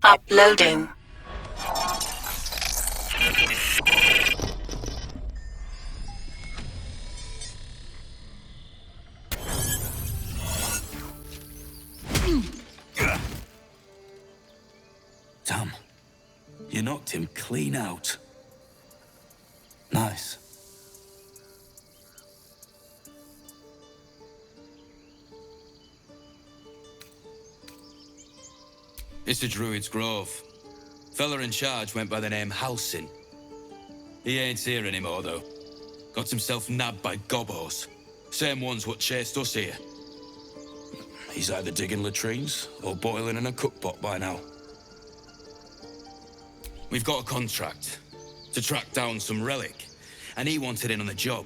Uploading. Damn. You knocked him clean out. Nice. It's the Druid's Grove. Fella in charge went by the name Halsin. He ain't here anymore, though. Got himself nabbed by gobos. Same ones what chased us here. He's either digging latrines or boiling in a cookpot by now. We've got a contract to track down some relic, and he wanted in on the job.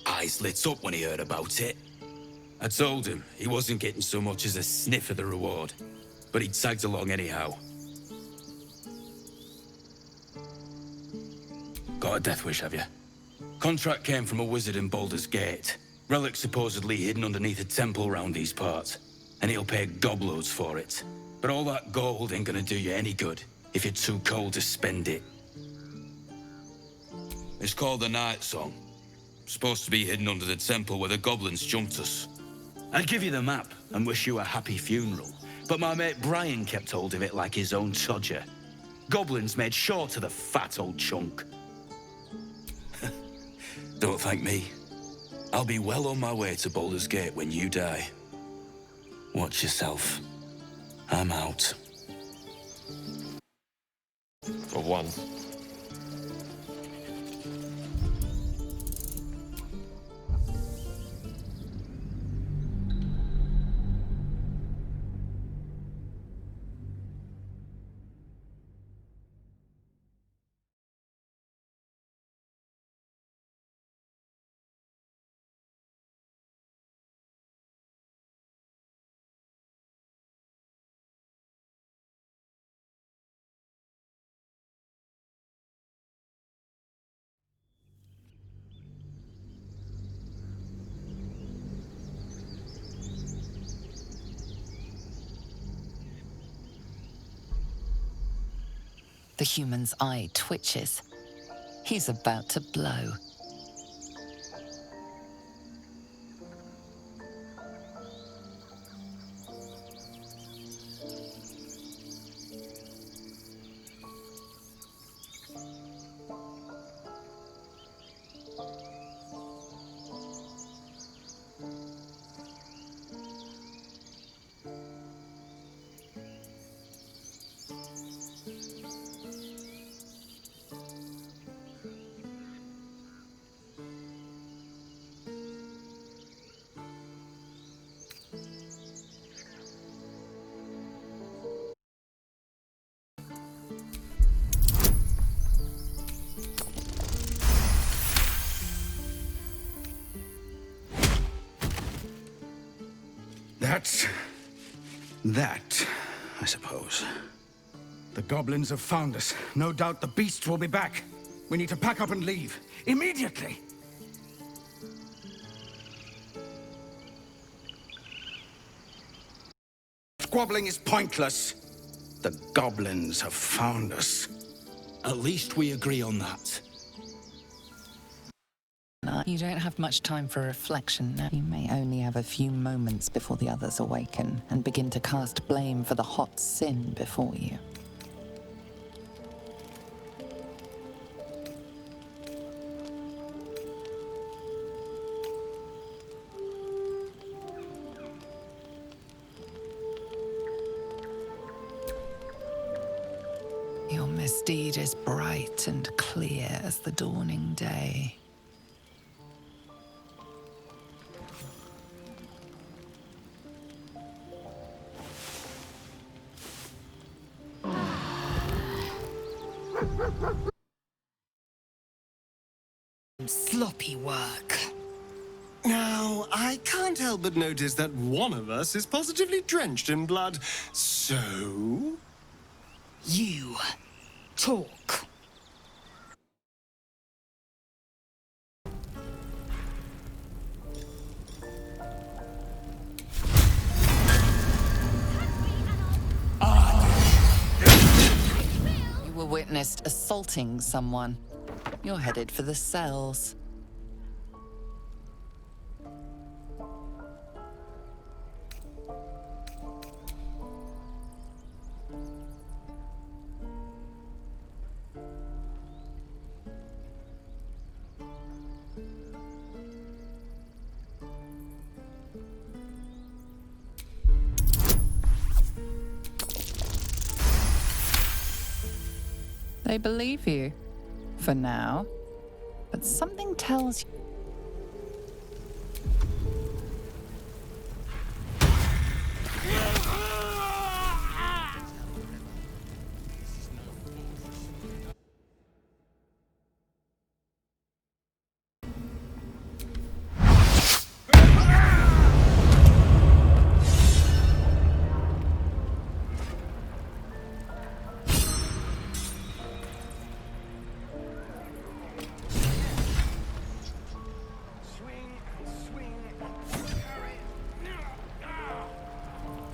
Eyes lit up when he heard about it. I told him he wasn't getting so much as a sniff of the reward, but he tagged along anyhow. Got a death wish, have you? Contract came from a wizard in Baldur's Gate. Relic supposedly hidden underneath a temple round these parts, and he'll pay gobloads for it. But all that gold ain't gonna do you any good if you're too cold to spend it. It's called the Night Song. Supposed to be hidden under the temple where the goblins jumped us. I'd give you the map and wish you a happy funeral, but my mate Brian kept hold of it like his own todger. Goblins made short of the fat old chunk. Don't thank me. I'll be well on my way to Baldur's Gate when you die. Watch yourself. I'm out. For one. The human's eye twitches. He's about to blow. That, I suppose. The goblins have found us. No doubt the beast will be back. We need to pack up and leave. Immediately! Squabbling is pointless. The goblins have found us. At least we agree on that. You don't have much time for reflection now. You may only have a few moments before the others awaken and begin to cast blame for the hot sin before you. Your misdeed is bright and clear as the dawning day. Sloppy work. Now, I can't help but notice that one of us is positively drenched in blood. So... You talk. were witnessed assaulting someone. You're headed for the cells. They believe you, for now. But something tells you...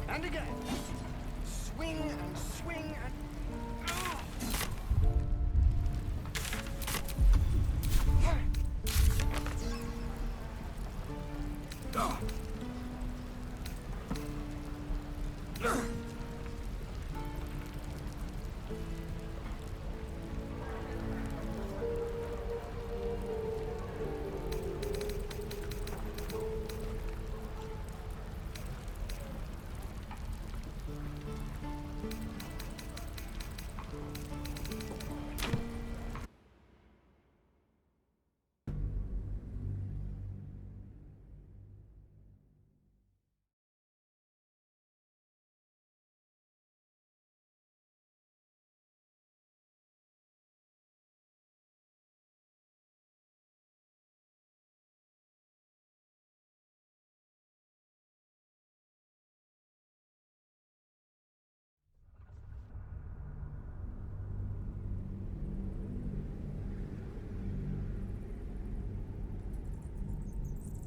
And again. Swing and swing and...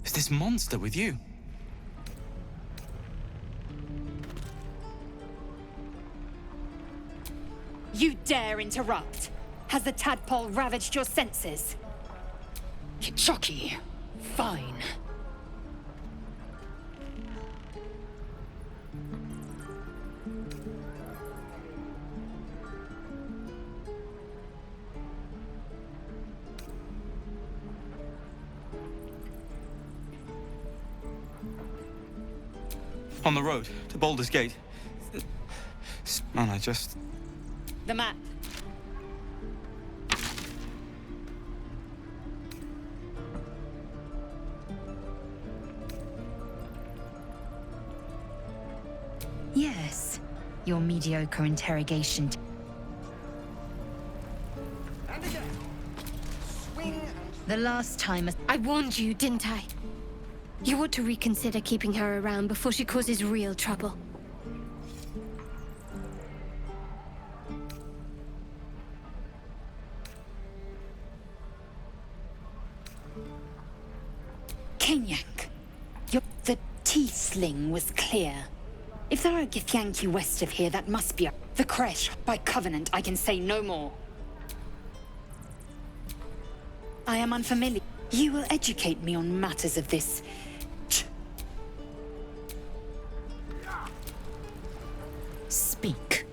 Is this monster with you? You dare interrupt? Has the tadpole ravaged your senses? Kichoki. Fine. On the road to Baldur's Gate. Man, I just... The map. Yes, your mediocre interrogation. And again. Swing and... The last time I warned you, didn't I? You ought to reconsider keeping her around before she causes real trouble. Kenyak, the T-sling was clear. If there are a Githyanki west of here, that must be the Kresh. By covenant, I can say no more. I am unfamiliar. You will educate me on matters of this... Speak.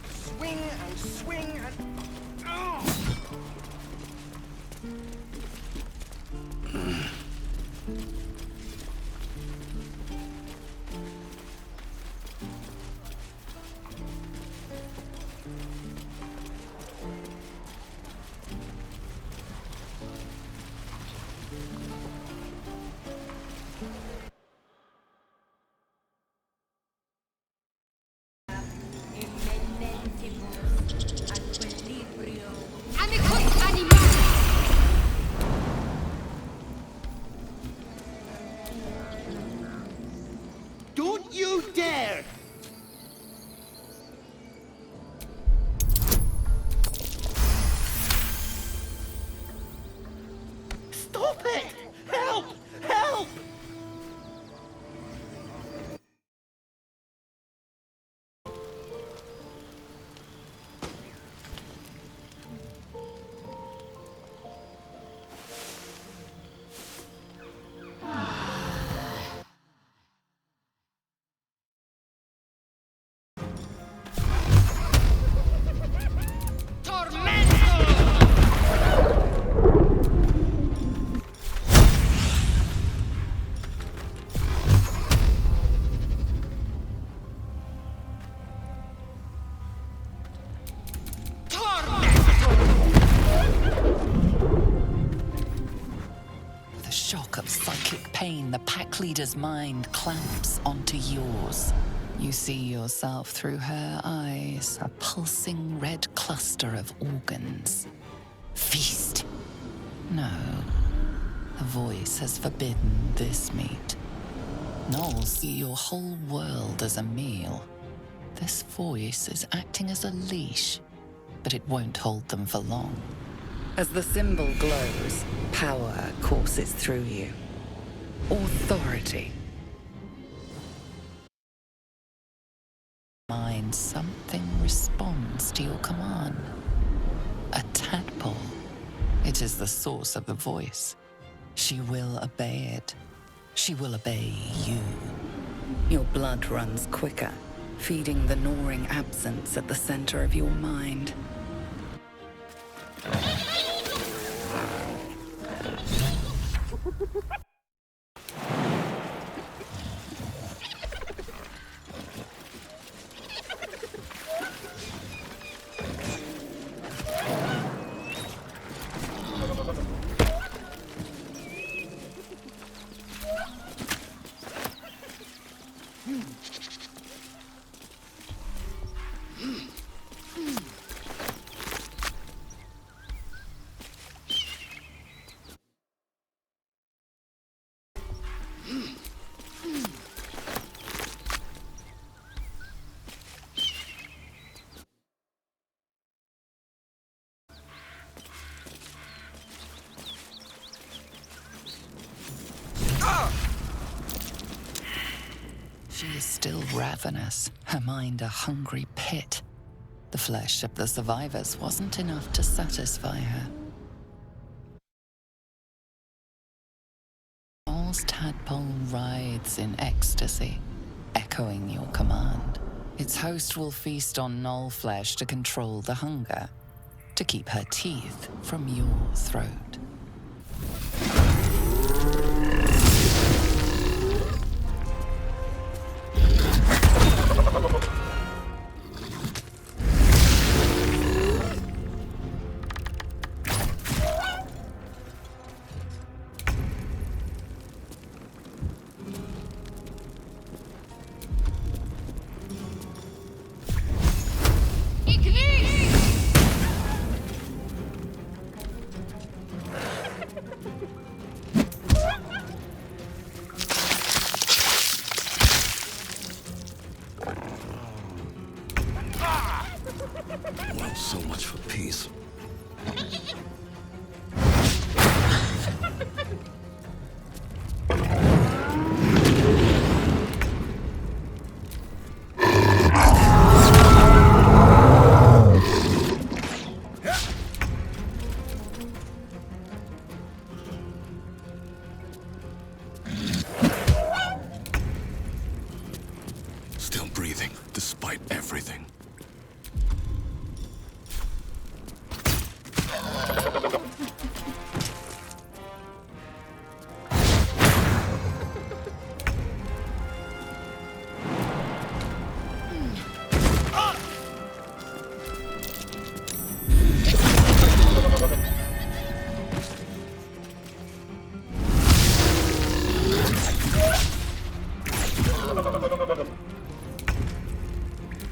Swing and swing there! Stop it! Help! Help! With a shock of psychic pain, the pack leader's mind clamps onto yours. You see yourself through her eyes, a pulsing red cluster of organs. Feast. No. The voice has forbidden this meat. Gnolls see your whole world as a meal. This voice is acting as a leash, but it won't hold them for long. As the symbol glows, power courses through you. Authority. Mind, something responds to your command. A tadpole. It is the source of the voice. She will obey it. She will obey you. Your blood runs quicker, feeding the gnawing absence at the center of your mind. She is still ravenous, her mind a hungry pit. The flesh of the survivors wasn't enough to satisfy her. Gnoll's tadpole writhes in ecstasy, echoing your command. Its host will feast on gnoll flesh to control the hunger, to keep her teeth from your throat. Well, so much for peace. Still breathing, despite everything.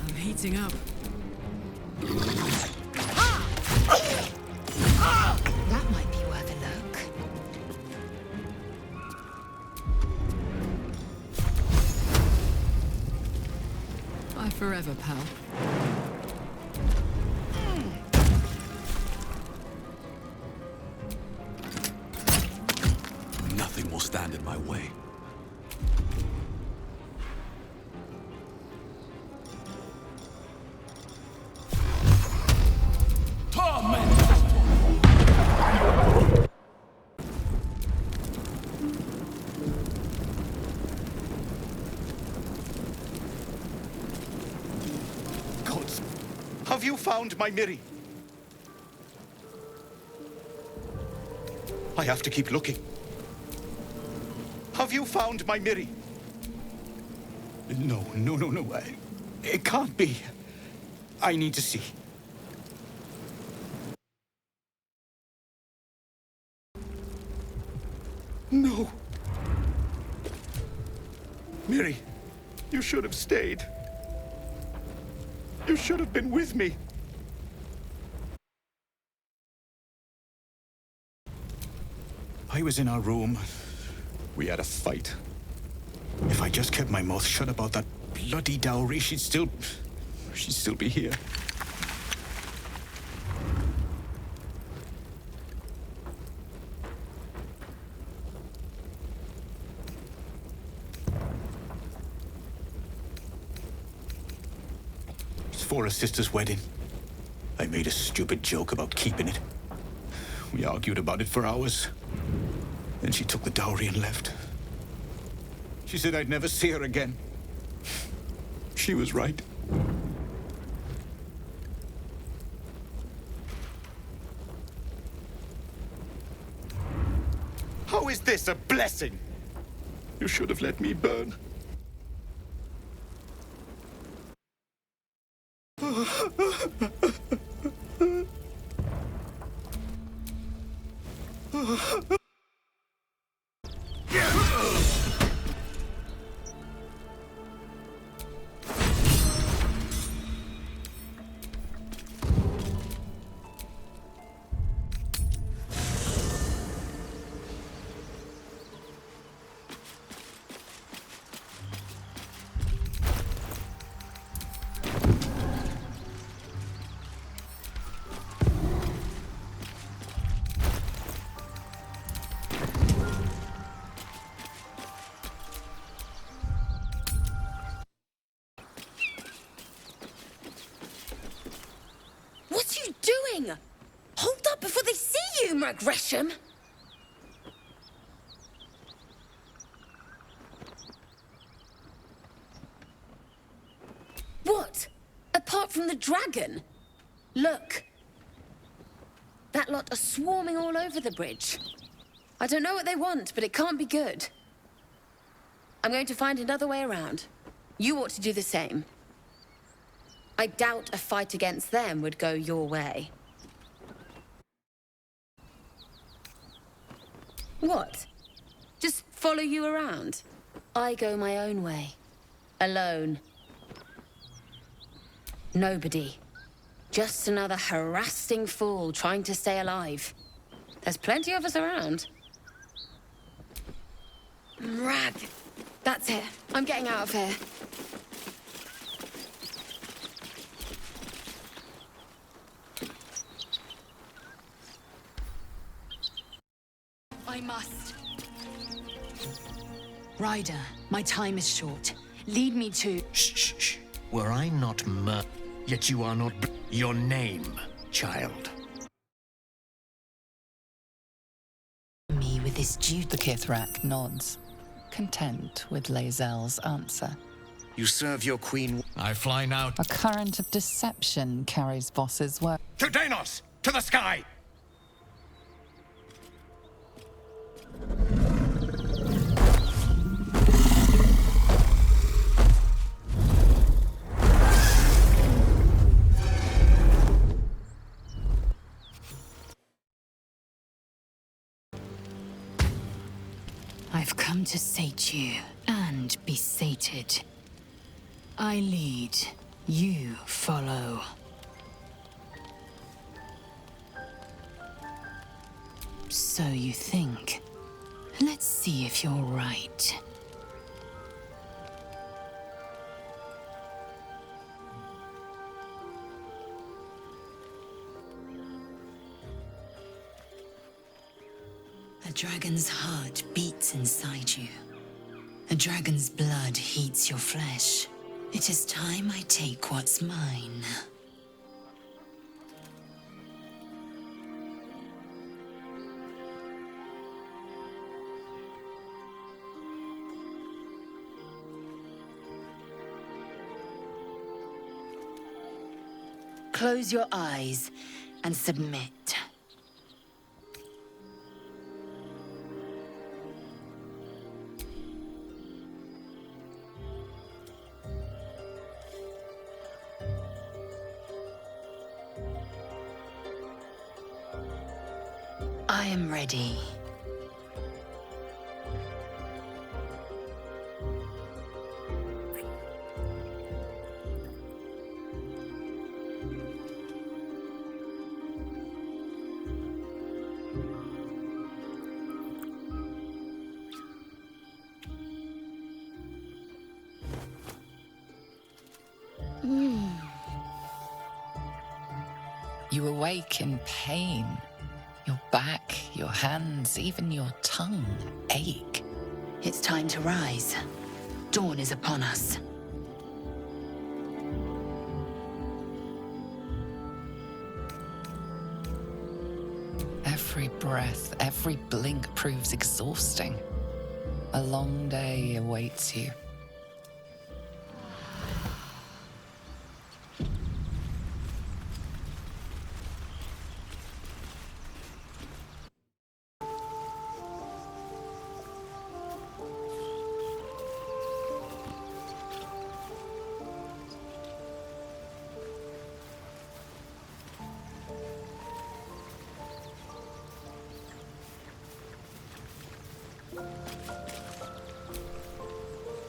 I'm heating up. That might be worth a look. Forever, pal. Nothing will stand in my way. Gods, have you found my Miri? I have to keep looking. Have you found my Miri? No. It can't be. I need to see. No. Miri, you should have stayed. You should have been with me. I was in our room. We had a fight. If I just kept my mouth shut about that bloody dowry, she'd still be here. It's for a sister's wedding. I made a stupid joke about keeping it. We argued about it for hours. Then she took the dowry and left. She said I'd never see her again. She was right. How is this a blessing? You should have let me burn. What are you doing? Hold up before they see you, Merc Gresham! What? Apart from the dragon? Look. That lot are swarming all over the bridge. I don't know what they want, but it can't be good. I'm going to find another way around. You ought to do the same. I doubt a fight against them would go your way. What? Just follow you around? I go my own way. Alone. Nobody. Just another harassing fool trying to stay alive. There's plenty of us around. Rag. That's it. I'm getting out of here. I must. Ryder, my time is short. Lead me to... Shh. Were I not yet you are not your name, child. Me with this duty. The Kithrak nods, content with Lae'zel's answer. You serve your queen. I fly now. A current of deception carries Voss's work. To Danos! To the sky! I've come to sate you and be sated. I lead, you follow. So you think. Let's see if you're right. dragon's heart beats inside you. A dragon's blood heats your flesh. It is time I take what's mine. Close your eyes and submit. I am ready. You awake in pain. Your back, your hands, even your tongue ache. It's time to rise. Dawn is upon us. Every breath, every blink proves exhausting. A long day awaits you.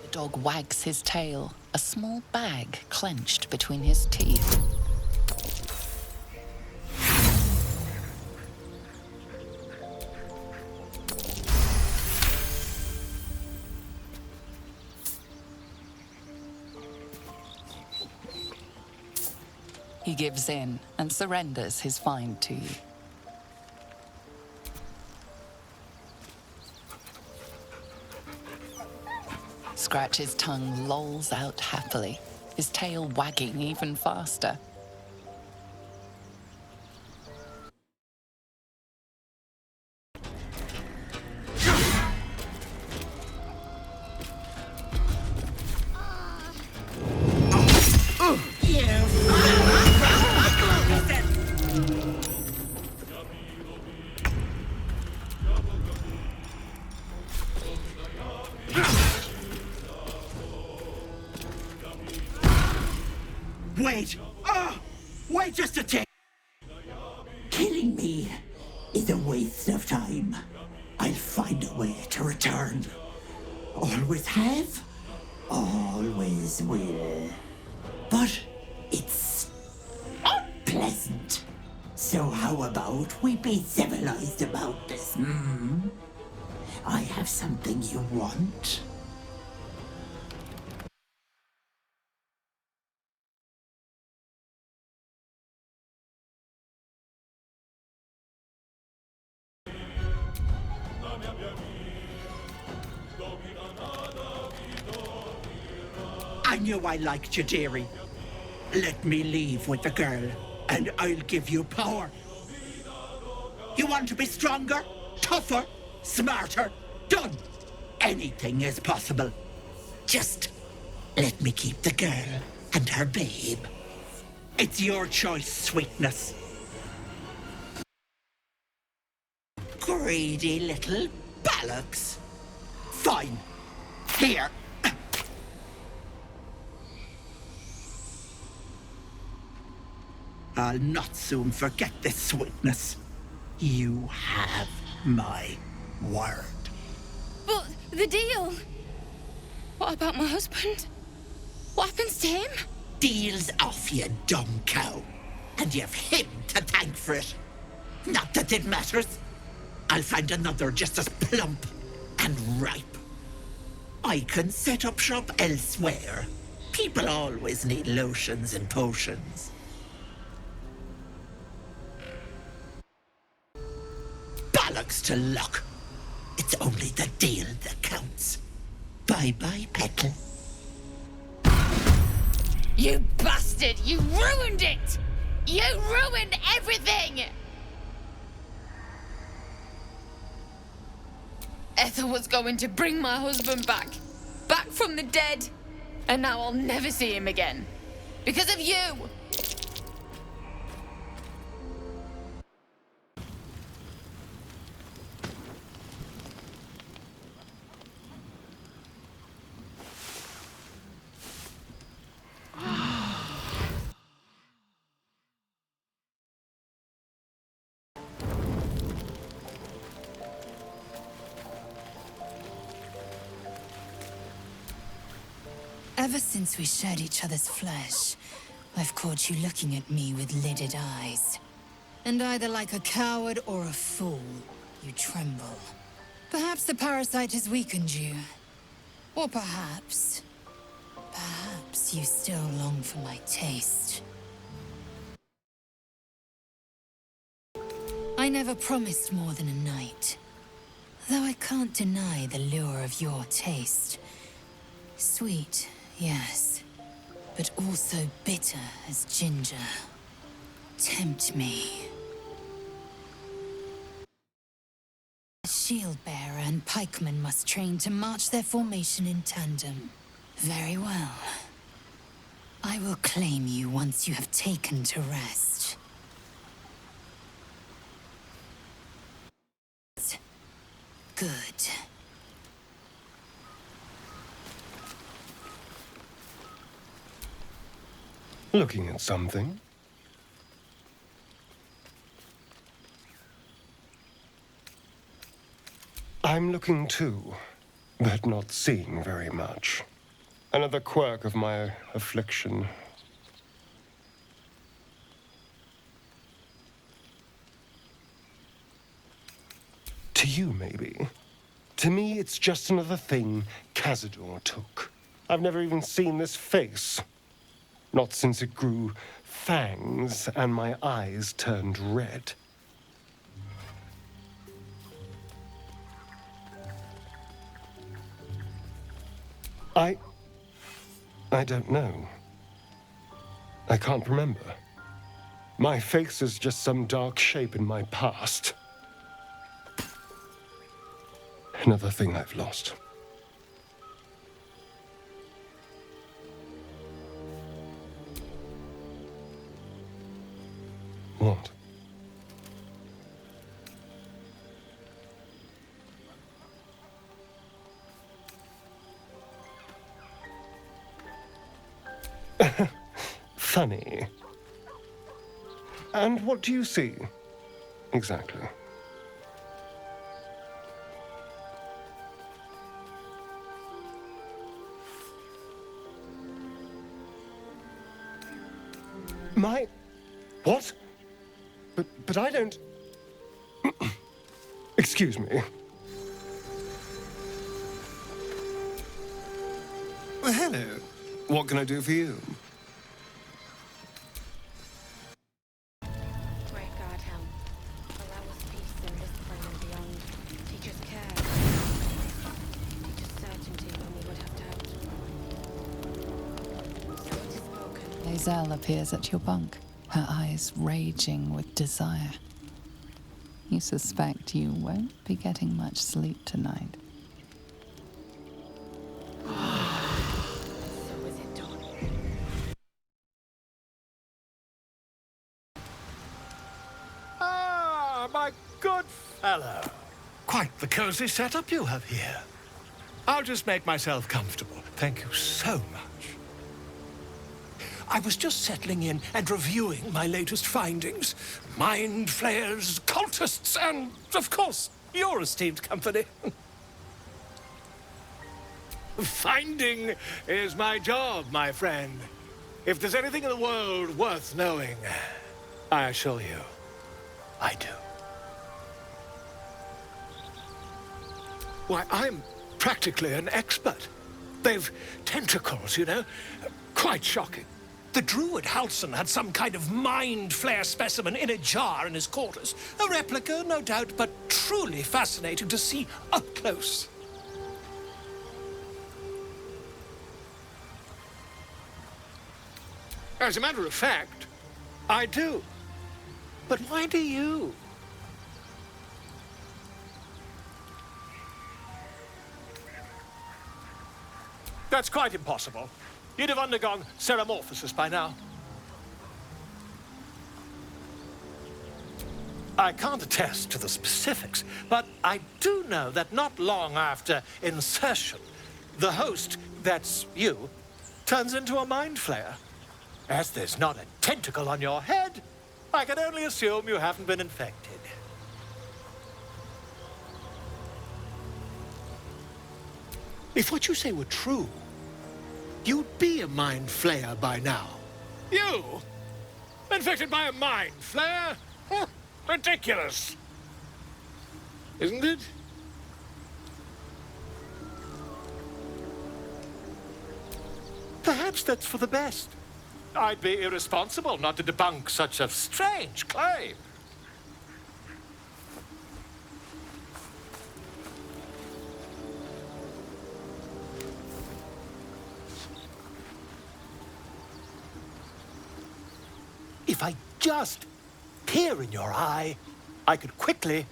The dog wags his tail, a small bag clenched between his teeth. He gives in and surrenders his find to you. Scratch's tongue lolls out happily, his tail wagging even faster. Wait! Wait just a tick! Killing me is a waste of time. I'll find a way to return. Always have, always will. But it's unpleasant. So how about we be civilized about this, I have something you want. I knew I liked you, dearie. Let me leave with the girl, and I'll give you power. You want to be stronger, tougher, smarter? Done. Anything is possible. Just let me keep the girl and her babe. It's your choice, sweetness. Greedy little bollocks. Fine. Here. I'll not soon forget this sweetness. You have my word. But the deal? What about my husband? What happens to him? Deal's off, you dumb cow. And you've him to thank for it. Not that it matters. I'll find another just as plump and ripe. I can set up shop elsewhere. People always need lotions and potions. Bollocks to luck. It's only the deal that counts. Bye-bye, Petal. You bastard! You ruined it! You ruined everything! Ethel was going to bring my husband back. Back from the dead. And now I'll never see him again. Because of you! Ever since we shared each other's flesh, I've caught you looking at me with lidded eyes. And either like a coward or a fool, you tremble. Perhaps the parasite has weakened you. Or perhaps you still long for my taste. I never promised more than a night. Though I can't deny the lure of your taste. Sweet, yes, but also bitter as ginger. Tempt me. A shield bearer and pikeman must train to march their formation in tandem. Very well. I will claim you once you have taken to rest. Good. Looking at something? I'm looking too, but not seeing very much. Another quirk of my affliction. To you, maybe. To me, it's just another thing Cazador took. I've never even seen this face. Not since it grew fangs and my eyes turned red. I don't know. I can't remember. My face is just some dark shape in my past. Another thing I've lost. What? Funny. And what do you see? Exactly. What? But I don't... Excuse me. Well, hello. What can I do for you? Great God, Helm. Allow us peace in this plane and beyond. Teach us care. Teach us certainty when we would have doubt. So it is spoken. Lae'zel appears at your bunk, her eyes raging with desire. You suspect you won't be getting much sleep tonight. Ah, my good fellow. Quite the cozy setup you have here. I'll just make myself comfortable. Thank you so much. I was just settling in and reviewing my latest findings. Mind flayers, cultists, and, of course, your esteemed company. Finding is my job, my friend. If there's anything in the world worth knowing, I assure you, I do. Why, I'm practically an expert. They've tentacles, you know? Quite shocking. The druid Halson had some kind of mind flare specimen in a jar in his quarters. A replica, no doubt, but truly fascinating to see up close. As a matter of fact, I do. But why do you? That's quite impossible. You'd have undergone ceramorphosis by now. I can't attest to the specifics, but I do know that not long after insertion, the host, that's you, turns into a mind flayer. As there's not a tentacle on your head, I can only assume you haven't been infected. If what you say were true, you'd be a mind flayer by now. You? Infected by a mind flayer? Ridiculous. Isn't it? Perhaps that's for the best. I'd be irresponsible not to debunk such a strange claim. If I just peer in your eye, I could quickly...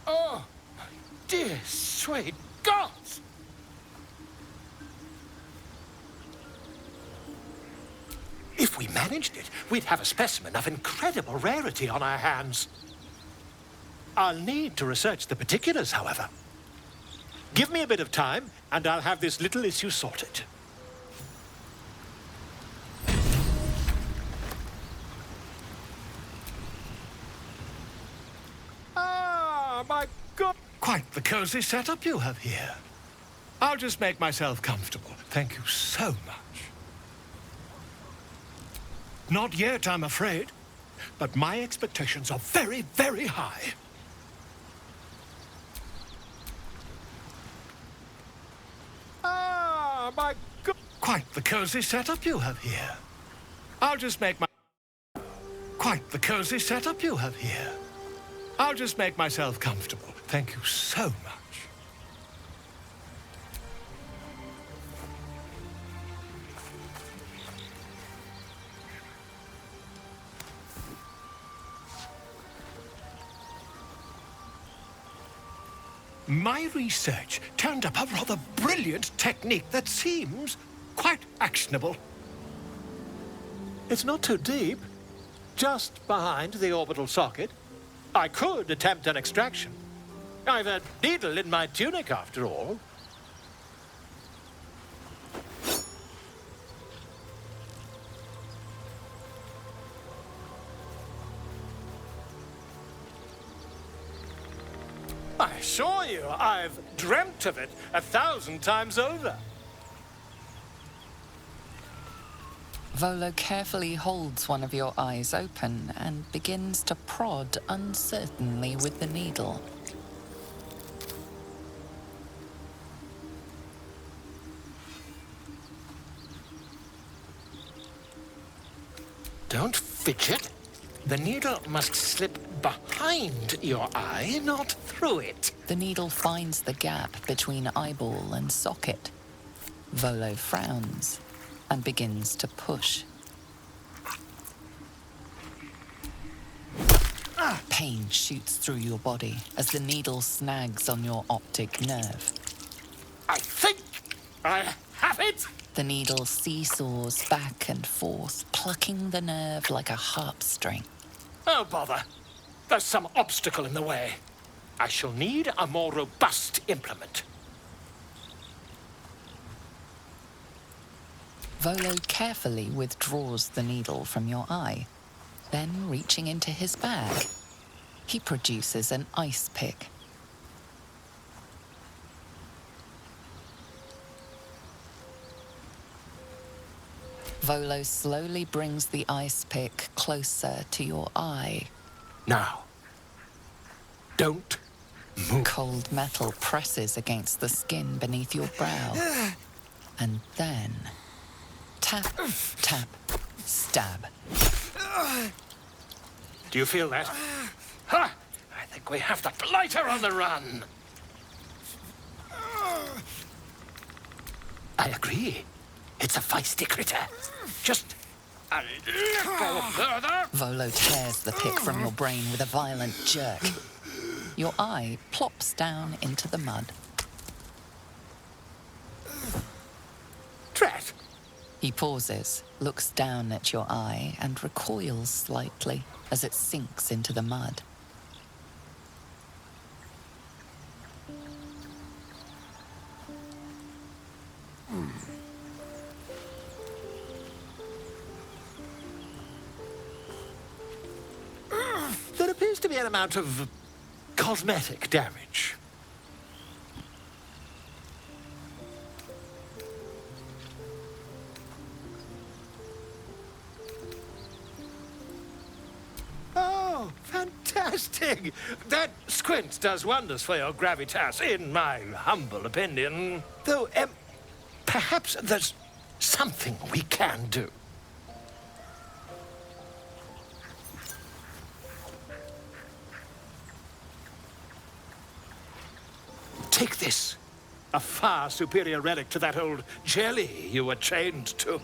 Oh, my dear, sweet gods! If we managed it, we'd have a specimen of incredible rarity on our hands. I'll need to research the particulars, however. Give me a bit of time, and I'll have this little issue sorted. My God! Quite the cozy setup you have here. I'll just make myself comfortable. Thank you so much. Not yet, I'm afraid. But my expectations are very, very high. My God! Quite the cozy setup you have here. I'll just make my... Quite the cozy setup you have here. I'll just make myself comfortable. Thank you so much. My research turned up a rather brilliant technique that seems quite actionable. It's not too deep, just behind the orbital socket. I could attempt an extraction. I've a needle in my tunic, after all. I assure you, I've dreamt of it 1,000 times over. Volo carefully holds one of your eyes open and begins to prod uncertainly with the needle. Don't fidget. The needle must slip behind your eye, not through it. The needle finds the gap between eyeball and socket. Volo frowns and begins to push. Pain shoots through your body as the needle snags on your optic nerve. I think I have it! The needle seesaws back and forth, plucking the nerve like a harp string. Oh, bother. There's some obstacle in the way. I shall need a more robust implement. Volo carefully withdraws the needle from your eye. Then, reaching into his bag, he produces an ice pick. Volo slowly brings the ice pick closer to your eye. Now, don't move. Cold metal presses against the skin beneath your brow. And then, Tap, tap, stab. Do you feel that? Ha! I think we have the blighter on the run. I agree. It's a feisty critter. Just a little further. Volo tears the pick from your brain with a violent jerk. Your eye plops down into the mud. Drat! He pauses, looks down at your eye, and recoils slightly as it sinks into the mud. There appears to be an amount of cosmetic damage. Oh, fantastic! That squint does wonders for your gravitas, in my humble opinion. Though, perhaps there's something we can do. Take this. A far superior relic to that old jelly you were chained to.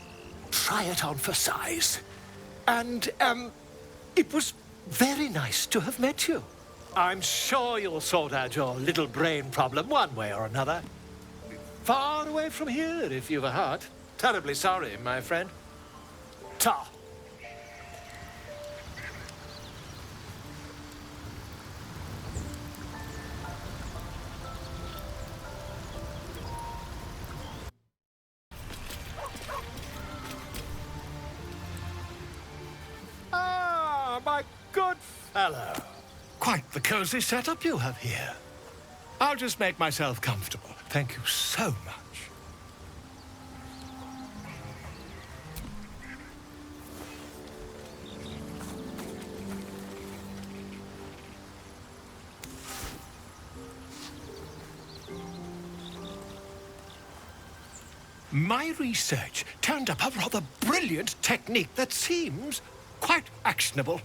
Try it on for size. And, it was very nice to have met you. I'm sure you'll sort out your little brain problem one way or another. Far away from here, if you've a heart. Terribly sorry, my friend. Ta. Ah, my good fellow. Quite the cozy setup you have here. I'll just make myself comfortable. Thank you so much. My research turned up a rather brilliant technique that seems quite actionable.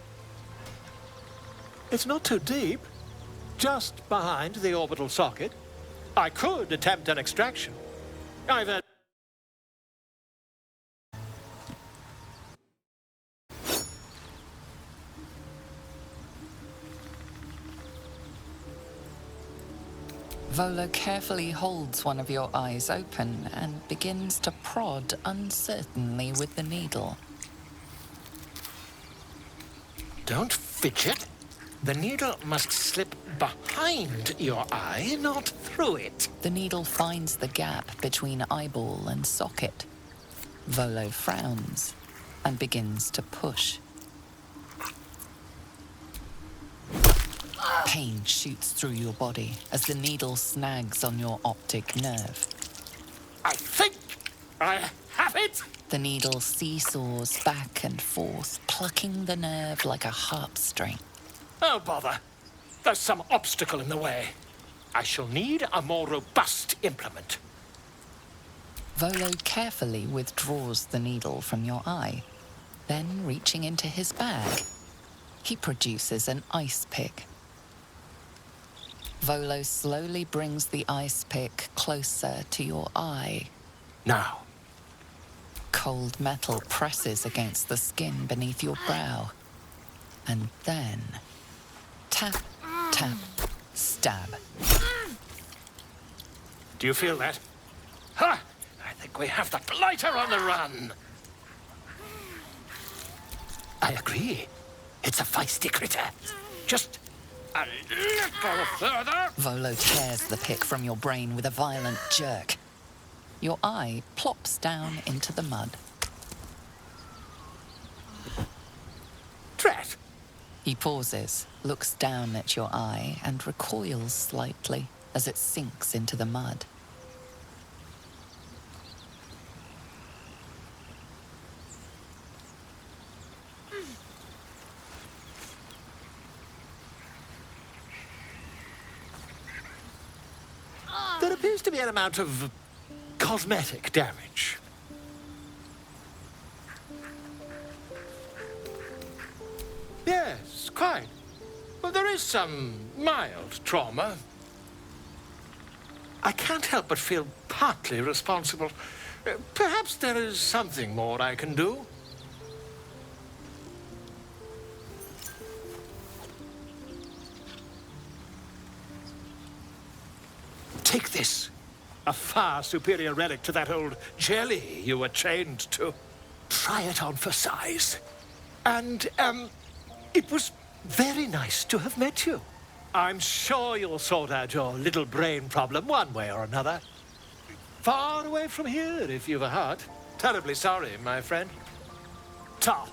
It's not too deep, just behind the orbital socket. I could attempt an extraction. Either... Volo carefully holds one of your eyes open and begins to prod uncertainly with the needle. Don't fidget. The needle must slip behind your eye, not through it. The needle finds the gap between eyeball and socket. Volo frowns and begins to push. Pain shoots through your body as the needle snags on your optic nerve. I think I have it! The needle seesaws back and forth, plucking the nerve like a harpstring. Oh, bother. There's some obstacle in the way. I shall need a more robust implement. Volo carefully withdraws the needle from your eye. Then, reaching into his bag, he produces an ice pick. Volo slowly brings the ice pick closer to your eye. Now. Cold metal presses against the skin beneath your brow. And then... tap, tap, stab. Do you feel that? Ha! I think we have the blighter on the run. I agree. It's a feisty critter. Just a little further. Volo tears the pick from your brain with a violent jerk. Your eye plops down into the mud. Drat! He pauses, looks down at your eye, and recoils slightly as it sinks into the mud. There appears to be an amount of cosmetic damage. quite. Well, there is some mild trauma. I can't help but feel partly responsible. Perhaps there is something more I can do. Take this. A far superior relic to that old jelly you were chained to. Try it on for size. And, it was very nice to have met you. I'm sure you'll sort out your little brain problem one way or another. Far away from here, if you've a heart. Terribly sorry, my friend. Ta.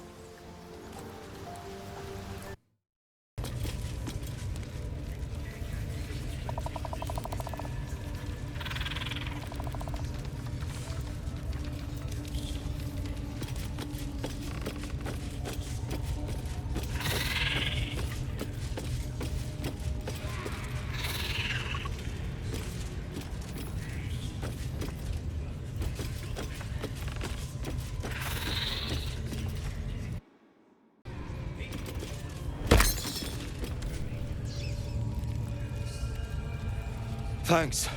Thanks.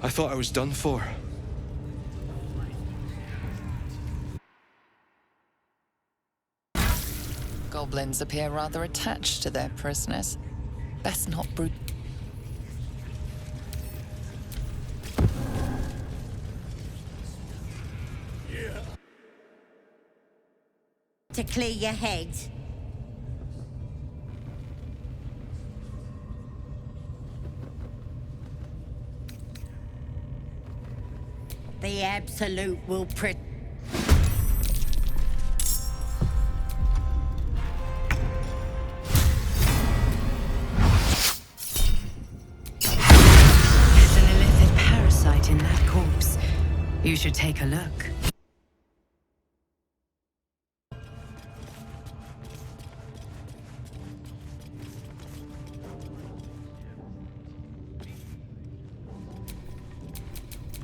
I thought I was done for. Goblins appear rather attached to their prisoners. Best not brute. To clear your head. The Absolute will protect. There's an illithid parasite in that corpse. You should take a look.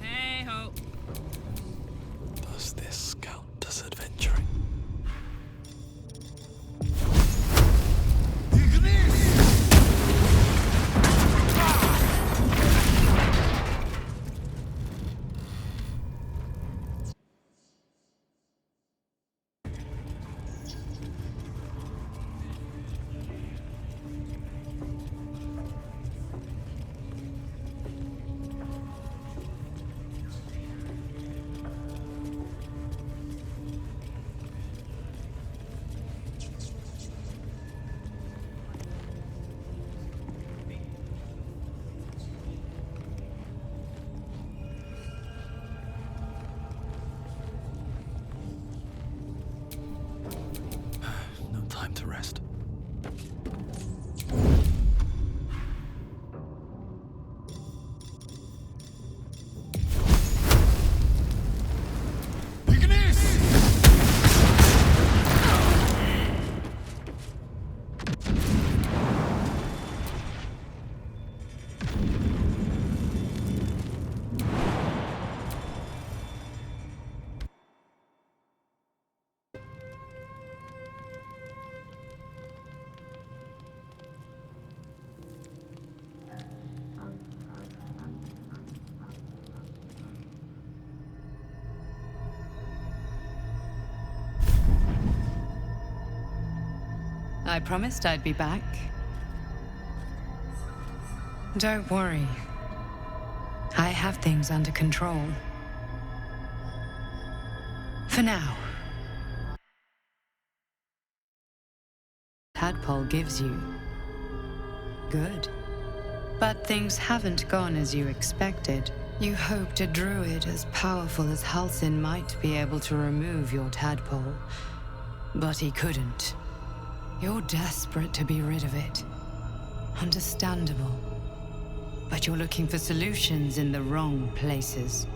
Hey-ho. Does this count as adventuring? No time to rest. I promised I'd be back. Don't worry. I have things under control. For now. Tadpole gives you. Good. But things haven't gone as you expected. You hoped a druid as powerful as Halsin might be able to remove your tadpole. But he couldn't. You're desperate to be rid of it. Understandable. But you're looking for solutions in the wrong places.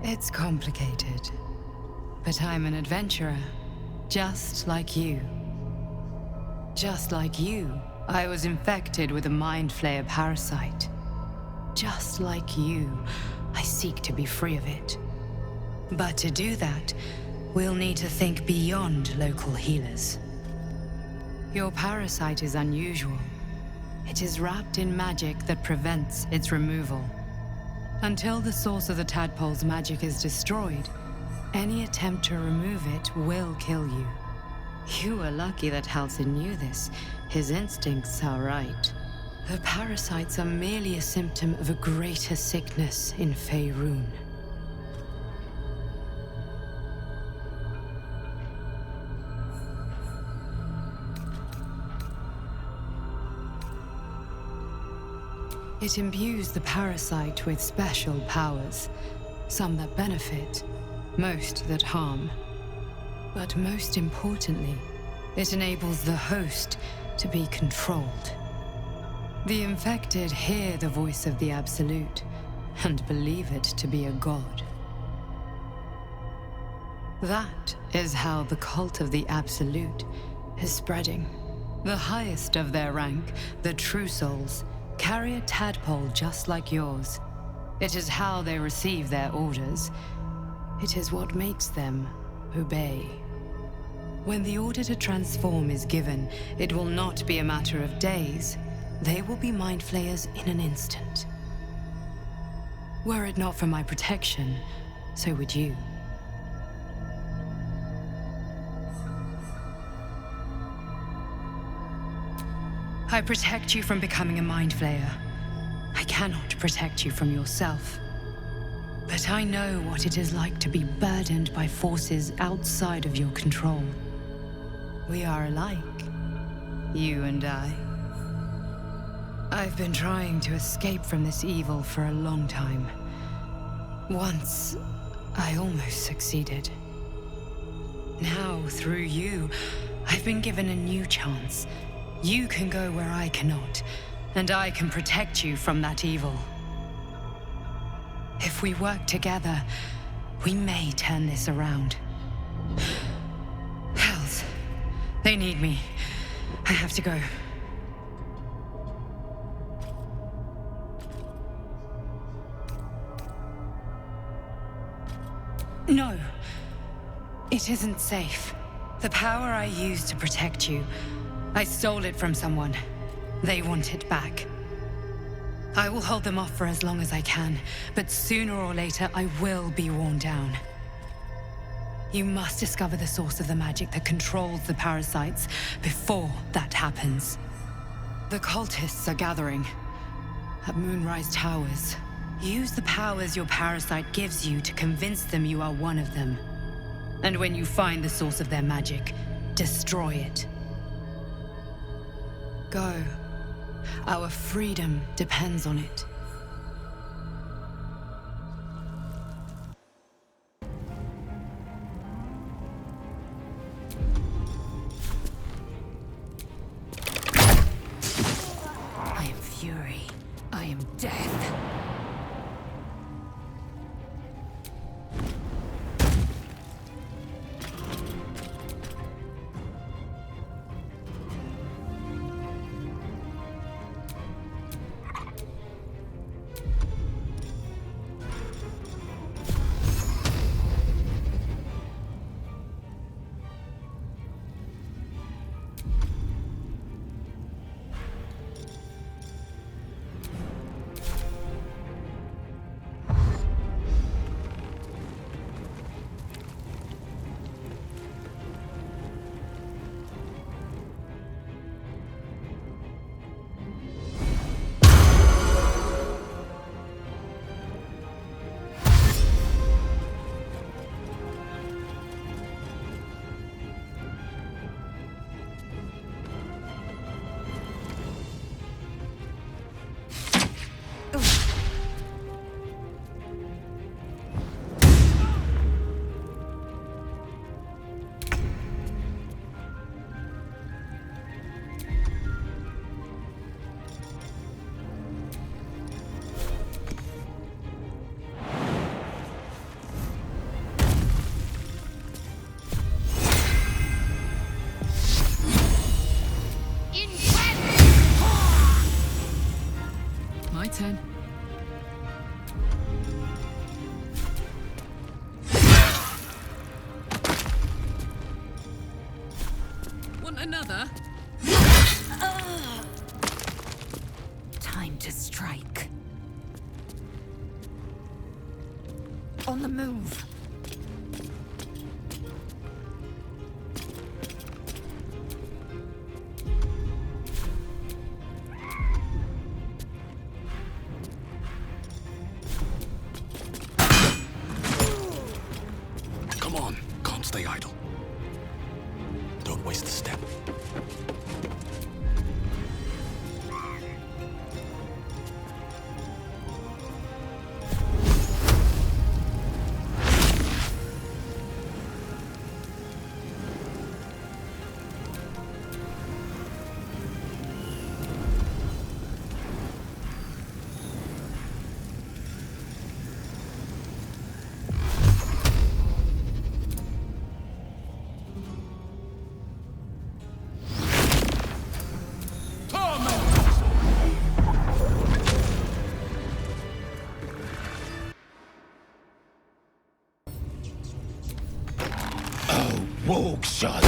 It's complicated. But I'm an adventurer, just like you. Just like you, I was infected with a Mind Flayer parasite. Just like you, I seek to be free of it. But to do that, we'll need to think beyond local healers. Your parasite is unusual. It is wrapped in magic that prevents its removal. Until the source of the tadpole's magic is destroyed, any attempt to remove it will kill you. You were lucky that Halsin knew this. His instincts are right. The parasites are merely a symptom of a greater sickness in Faerun. It imbues the parasite with special powers, some that benefit, most that harm. But most importantly, it enables the host to be controlled. The infected hear the voice of the Absolute and believe it to be a god. That is how the cult of the Absolute is spreading. The highest of their rank, the True Souls, carry a tadpole just like yours. It is how they receive their orders. It is what makes them obey. When the order to transform is given, it will not be a matter of days. They will be Mind Flayers in an instant. Were it not for my protection, so would you. I protect you from becoming a Mind Flayer. I cannot protect you from yourself. But I know what it is like to be burdened by forces outside of your control. We are alike, you and I. I've been trying to escape from this evil for a long time. Once, I almost succeeded. Now, through you, I've been given a new chance. You can go where I cannot, and I can protect you from that evil. If we work together, we may turn this around. Hells, they need me. I have to go. No, it isn't safe. The power I used to protect you, I stole it from someone. They want it back. I will hold them off for as long as I can, but sooner or later I will be worn down. You must discover the source of the magic that controls the parasites before that happens. The cultists are gathering at Moonrise Towers. Use the powers your parasite gives you to convince them you are one of them. And when you find the source of their magic, destroy it. Go. Our freedom depends on it. I am fury. I am death. another? Time to strike. On the move. Come on, can't stay idle. Don't waste a step. Walk shot.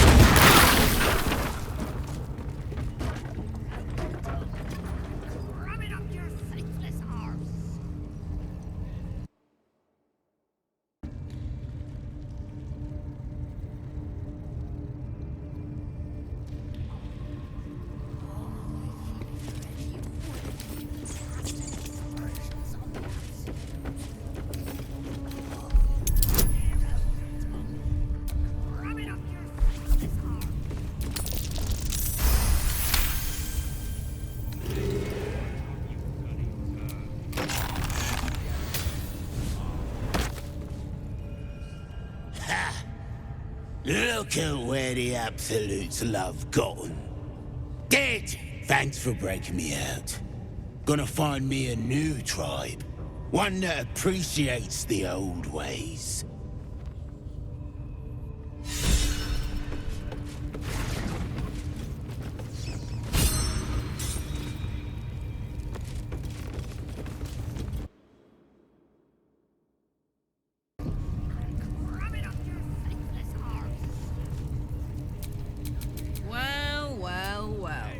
Look at where the Absolutes love gotten. Dead! Thanks for breaking me out. Gonna find me a new tribe. One that appreciates the old ways. Well, well, well.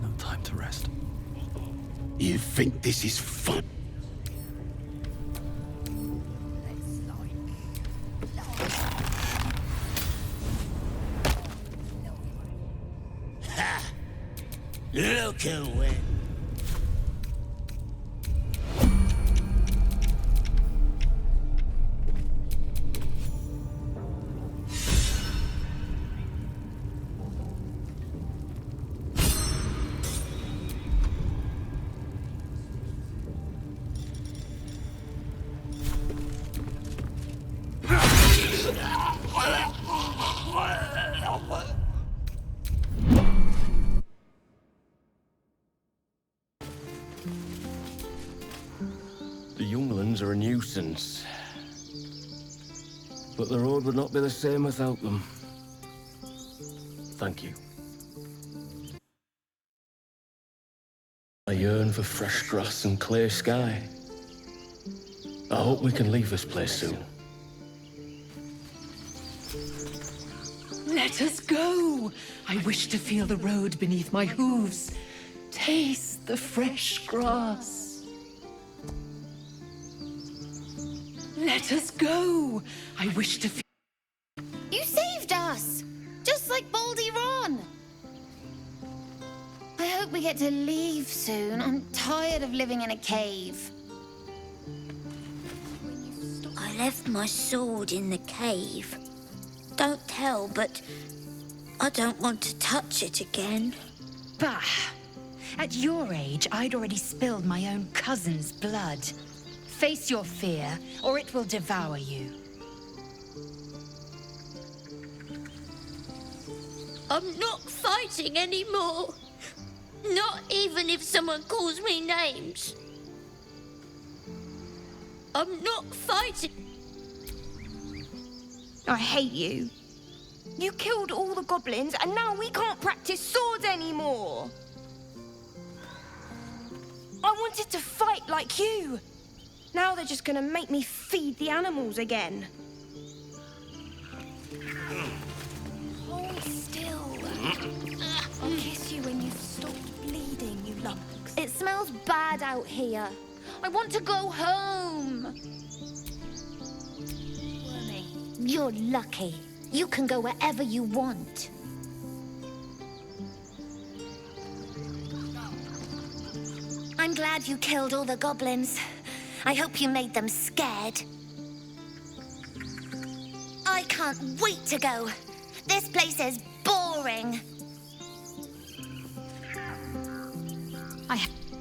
No time to rest. You think this is fun? Ha! Look at where... The younglings are a nuisance. But the road would not be the same without them. Thank you. I yearn for fresh grass and clear sky. I hope we can leave this place soon. Let us go! I wish to feel the road beneath my hooves. Taste the fresh grass. Let us go! I wish to feel... You saved us! Just like Baldy Ron! I hope we get to leave soon. I'm tired of living in a cave. I left my sword in the cave. Don't tell, but I don't want to touch it again. Bah! At your age, I'd already spilled my own cousin's blood. Face your fear, or it will devour you. I'm not fighting anymore. Not even if someone calls me names. I'm not fighting. I hate you. You killed all the goblins, and now we can't practice swords anymore. I wanted to fight like you. Now they're just gonna make me feed the animals again. I'll kiss you when you've stopped bleeding, you lummox. It smells bad out here. I want to go home. You're lucky. You can go wherever you want. I'm glad you killed all the goblins. I hope you made them scared. I can't wait to go. This place is boring.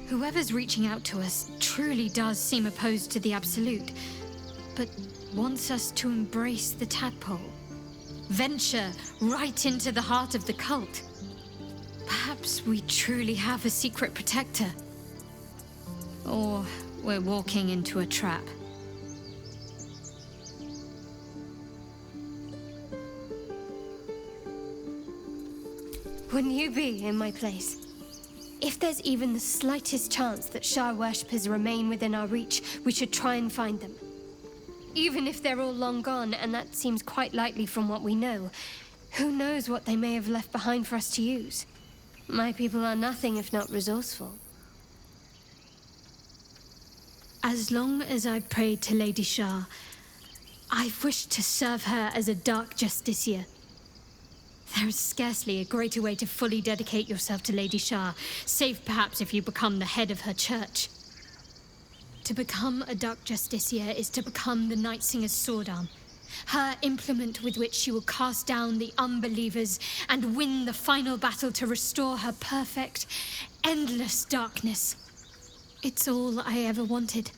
Whoever's reaching out to us truly does seem opposed to the Absolute, but wants us to embrace the tadpole. Venture right into the heart of the cult. Perhaps we truly have a secret protector. Or we're walking into a trap. Wouldn't you be in my place? If there's even the slightest chance that Shah worshippers remain within our reach, we should try and find them. Even if they're all long gone, and that seems quite likely from what we know, who knows what they may have left behind for us to use? My people are nothing if not resourceful. As long as I've prayed to Lady Shah, I've wished to serve her as a dark justiciar. There is scarcely a greater way to fully dedicate yourself to Lady Shah, save perhaps if you become the head of her church. To become a dark justiciar is to become the Night Singer's sword arm, her implement with which she will cast down the unbelievers and win the final battle to restore her perfect, endless darkness. It's all I ever wanted.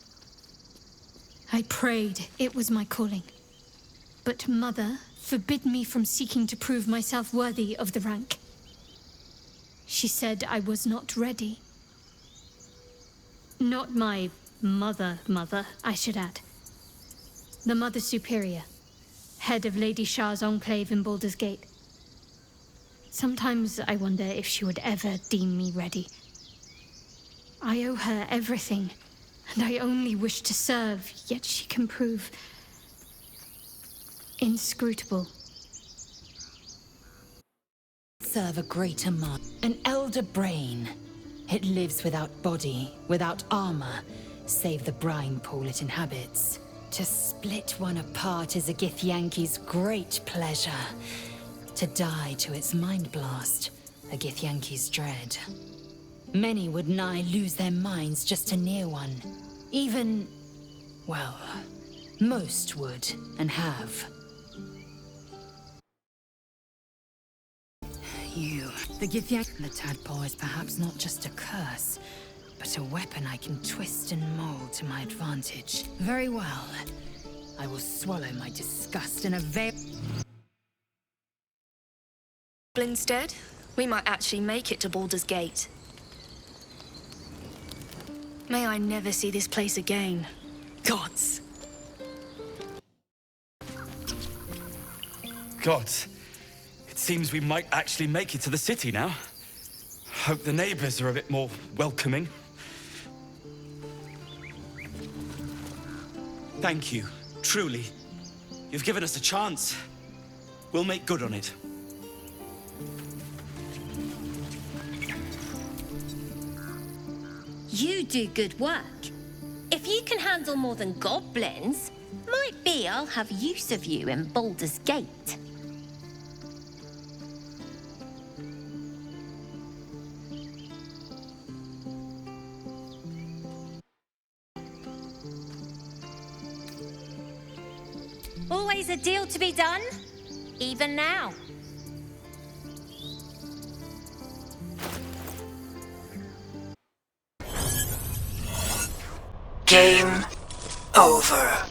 I prayed it was my calling. But Mother forbid me from seeking to prove myself worthy of the rank. She said I was not ready. Not my mother, I should add. The Mother Superior, head of Lady Shah's enclave in Baldur's Gate. Sometimes I wonder if she would ever deem me ready. I owe her everything, and I only wish to serve, yet she can prove inscrutable. Serve a greater mind, an elder brain. It lives without body, without armor, save the brine pool it inhabits. To split one apart is a Githyanki's great pleasure. To die to its mind blast, a Githyanki's dread. Many would nigh lose their minds just to near one. Even, well, most would and have. The Githyanki, the tadpole is perhaps not just a curse, but a weapon I can twist and mold to my advantage. Very well. I will swallow my disgust in a veil. Instead, we might actually make it to Baldur's Gate. May I never see this place again. Gods. Gods. It seems we might actually make it to the city now. Hope the neighbors are a bit more welcoming. Thank you, truly. You've given us a chance. We'll make good on it. You do good work. If you can handle more than goblins, might be I'll have use of you in Baldur's Gate. Always a deal to be done, even now. Game over.